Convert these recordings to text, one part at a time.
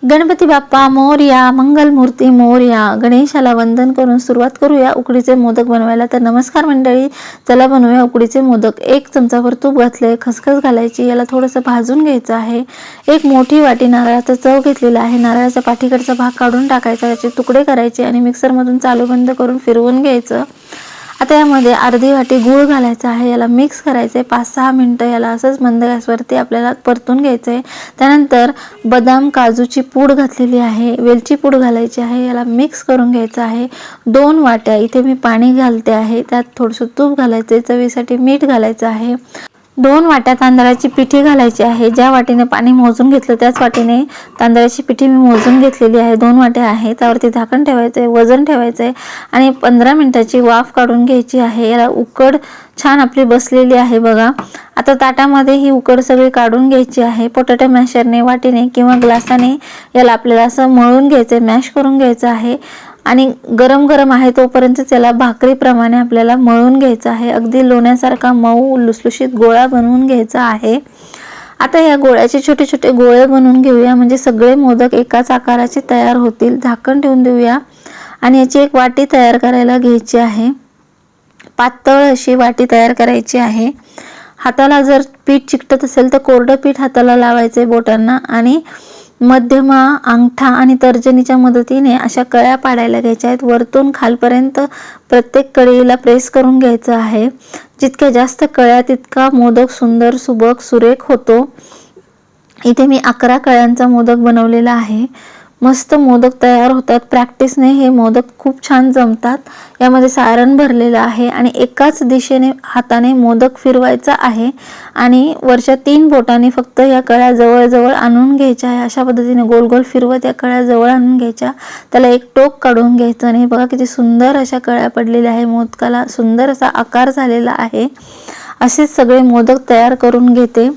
गणपती बाप्पा मोरया, मंगलमूर्ती मोरया. गणेशाला वंदन करून सुरुवात करूया उकडीचे मोदक बनवायला. तर नमस्कार मंडळी, चला बनवूया उकडीचे मोदक. 1 चमचाभर तूप घातले, खसखस घालायची, याला थोडंसं भाजून घ्यायचं आहे. 1 मोठी वाटी नारळाचा चव घेतलेला आहे. नारळाच्या पाठीकडचा भाग काढून टाकायचा, याचे तुकडे करायचे आणि मिक्सरमधून चालू बंद करून फिरवून घ्यायचं. आता यामध्ये अर्धी वाटी गूळ घालायचा आहे. याला मिक्स करायचं आहे. 5-6 मिनटं याला असंच मंद गॅसवरती आपल्याला परतून घ्यायचं आहे. त्यानंतर बदाम काजूची पूड घातलेली आहे, वेलची पूड घालायची आहे. याला मिक्स करून घ्यायचं आहे. 2 वाट्या इथे मी पाणी घालते आहे, त्यात थोडंसं तूप घालायचं आहे, चवीसाठी मीठ घालायचं आहे. 2 वाट्या तांदळाची पिठी घालायची आहे. ज्या वाटीने पाणी मोजून घेतलं त्याच वाटीने तांदळाची पिठी मी मोजून घेतलेली आहे. 2 वाट्या आहे. त्यावरती झाकण ठेवायचं आहे, वजन ठेवायचं आहे आणि 15 मिनिटाची वाफ काढून घ्यायची आहे. याला उकड छान आपली बसलेली आहे बघा. आता ताटामध्ये ही उकड सगळी काढून घ्यायची आहे. पोटॅटो मॅशरने, वाटीने किंवा ग्लासाने याला आपल्याला असं मळून घ्यायचं आहे, मॅश करून घ्यायचं आहे. आणि गरम गरम आहे तोपर्यंत त्याला भाकरीप्रमाणे आपल्याला मळून घ्यायचं आहे. अगदी लोण्यासारखा मऊ लुसलुशीत गोळा बनवून घ्यायचा आहे. आता या गोळ्याचे छोटे छोटे गोळे बनवून घेऊया, म्हणजे सगळे मोदक एकाच आकाराचे तयार होतील. झाकण ठेवून देऊया आणि याची एक वाटी तयार करायला घ्यायची आहे. पातळ अशी वाटी तयार करायची आहे. हाताला जर पीठ चिकटत असेल तर कोरडं पीठ हाताला लावायचे बोटांना आणि मध्यमा, अंगठा आणि तर्जनीच्या मदतीने अशा कळ्या पाडायला घ्यायच्या आहेत. वरतून खालपर्यंत प्रत्येक कळीला प्रेस करून घ्यायचं आहे. जितक्या जास्त कळ्या तितका मोदक सुंदर, सुबक, सुरेख होतो. इथे मी 11 कळ्यांचा मोदक बनवलेला आहे. मस्त मोदक तयार होतात. प्रॅक्टिसने हे मोदक खूप छान जमतात. यामध्ये सारण भरलेलं आहे आणि एकाच दिशेने हाताने मोदक फिरवायचा आहे आणि वरच्या 3 बोटांनी फक्त या कळ्या जवळ आणून घ्यायच्या आहे. अशा पद्धतीने गोल गोल फिरवत या कळ्या जवळ आणून घ्यायच्या. त्याला एक टोक काढून घ्यायचं आणि बघा किती सुंदर अशा कळ्या पडलेल्या आहे. मोदकाला सुंदर असा आकार झालेला आहे. असेच सगळे मोदक तयार करून घेते.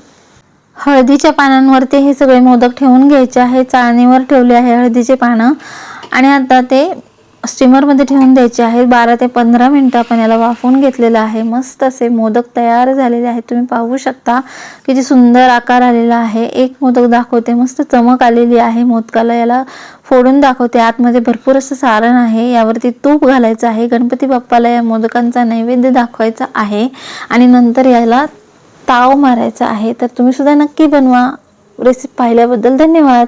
हळदीच्या पानांवरती हे सगळे मोदक ठेवून घ्यायचे आहे. चाळणीवर ठेवले आहे हळदीचे पानं आणि आता ते स्टीमरमध्ये ठेवून द्यायचे आहे. 12 ते 15 मिनिटं आपण याला वाफवून घेतलेलं आहे. मस्त असे मोदक तयार झालेले आहेत. तुम्ही पाहू शकता किती सुंदर आकार आलेला आहे. एक मोदक दाखवते, मस्त चमक आलेली आहे मोदकाला. याला फोडून दाखवते. आतमध्ये भरपूर असं सारण आहे. यावरती तूप घालायचं आहे. गणपती बाप्पाला या मोदकांचा नैवेद्य दाखवायचा आहे आणि नंतर याला ताव मारायचा आहे. तर तुम्ही सुद्धा नक्की बनवा. रेसिपी पाहिल्याबद्दल धन्यवाद.